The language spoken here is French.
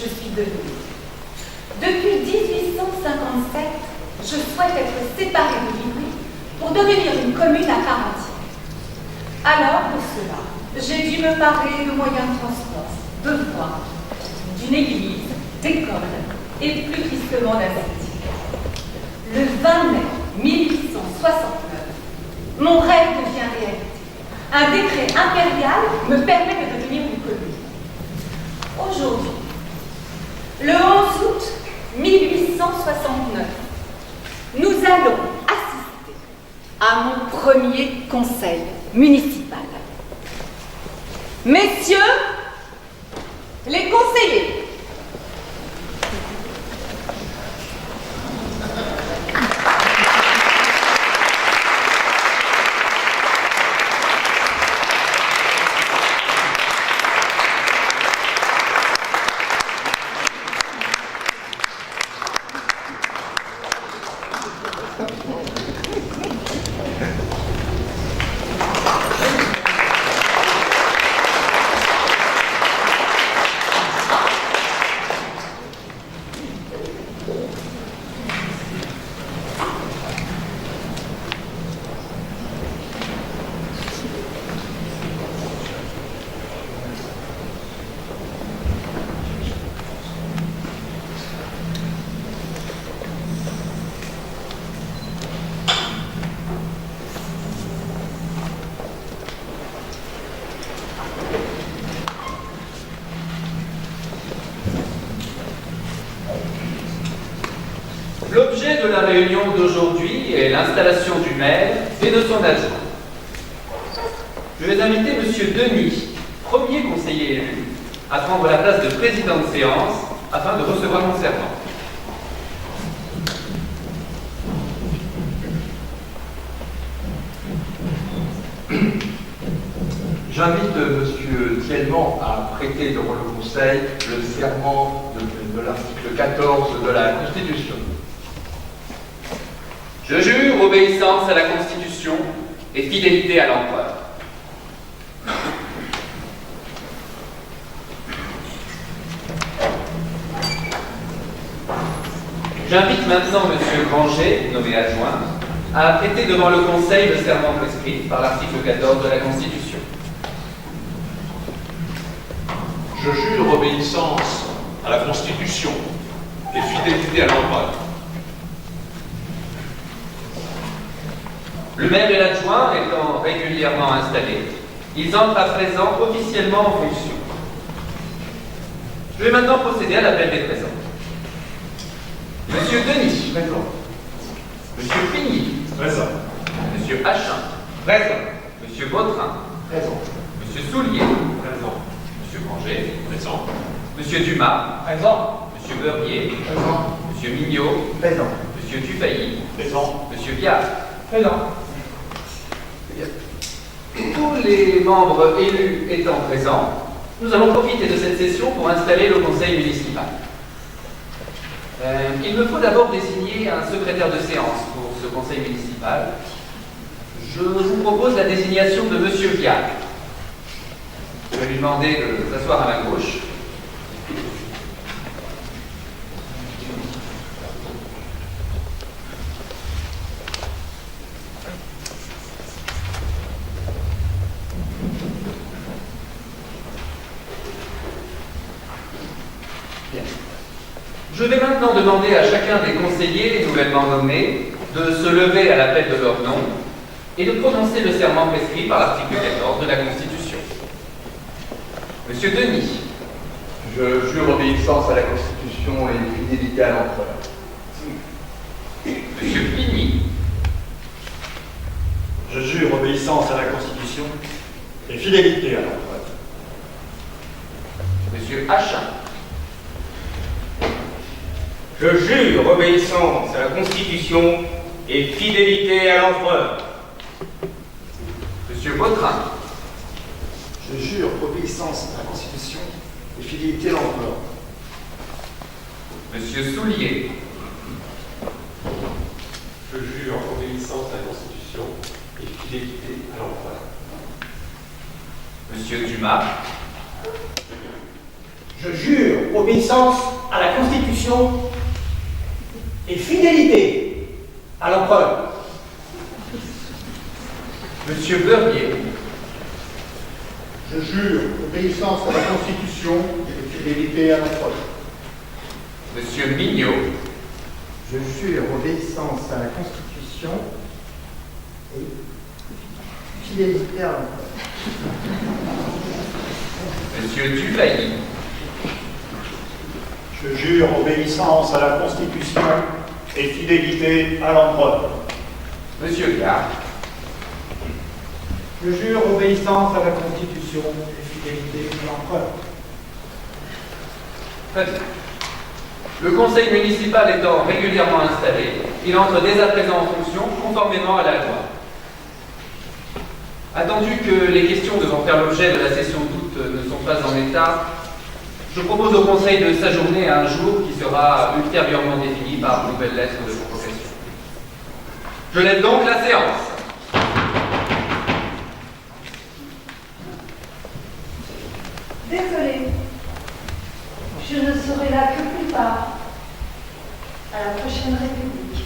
je suis devenue. Depuis 1857, je souhaite être séparée de Livry pour devenir une commune à part entière. Alors, pour cela, j'ai dû me parer de moyens de transport, de voies, d'une église, d'école et plus tristement d'un cimetière. Le 20 mai 1869, mon rêve devient réalité. Un décret impérial me permet de devenir une commune. Aujourd'hui, le 11 août 1869, nous allons assister à mon premier conseil municipal. Messieurs, les conseillers, L'objet de la réunion d'aujourd'hui est l'installation du maire et de son adjoint. Je vais inviter M. Denis, premier conseiller élu, à prendre la place de président de séance afin de recevoir mon serment. J'invite M. Thielman à prêter devant le Conseil le serment de l'article 14 de la Constitution. Je jure obéissance à la Constitution et fidélité à l'empereur. J'invite maintenant M. Granger, nommé adjoint, à prêter devant le Conseil le serment prescrit par l'article 14 de la Constitution. Je jure obéissance à la Constitution et fidélité à l'empereur. Le maire et l'adjoint étant régulièrement installés, ils entrent à présent officiellement en fonction. Je vais maintenant procéder à l'appel des présents. Monsieur Denis, présent. Monsieur Pigny, Présent. Monsieur Hachin, présent. Monsieur Vautrin, Présent. Monsieur Soulier, Présent. Monsieur Granger, Présent. Monsieur Dumas, Présent. Monsieur Beurrier, Présent. Monsieur Mignot, Présent. Monsieur Dufay, Présent. Monsieur Viard. Présent. Tous les membres élus étant présents, nous allons profiter de cette session pour installer le conseil municipal. Il me faut d'abord désigner un secrétaire de séance pour ce conseil municipal. Je vous propose la désignation de Monsieur Viard. Je vais lui demander de s'asseoir à ma gauche. Bien. Je vais maintenant demander à chacun des conseillers nouvellement nommés de se lever à l'appel de leur nom et de prononcer le serment prescrit par l'article 14 de la Constitution. Monsieur Denis. Je jure obéissance à la Constitution et fidélité à l'empereur. Monsieur Pigny. Je jure obéissance à la Constitution et fidélité à l'empereur. Monsieur Hachin. Je jure obéissance à la Constitution et fidélité à l'empereur. Monsieur Vautrin. Je jure obéissance à la Constitution et fidélité à l'empereur. Monsieur Soulier. Je jure obéissance à la Constitution et fidélité à l'empereur. Monsieur Dumas. Je jure obéissance à la Constitution et fidélité à l'empereur. Monsieur Beurrier, Je jure obéissance à la Constitution et fidélité à l'empereur. Monsieur Mignot, Je jure obéissance à la Constitution et fidélité à l'empereur. Monsieur Duvalier, Je jure obéissance à la Constitution et fidélité à l'empereur. Monsieur Gard, Je jure obéissance à la Constitution et fidélité à l'empereur. très bien. Le conseil municipal étant régulièrement installé, il entre dès à présent en fonction conformément à la loi. Attendu que les questions devant faire l'objet de la session d'août ne sont pas en état, je propose au conseil de s'ajourner à un jour qui sera ultérieurement défini par nouvelle lettre de convocation. Je lève donc la séance. Désolée, je ne serai là que plus tard, à la prochaine République.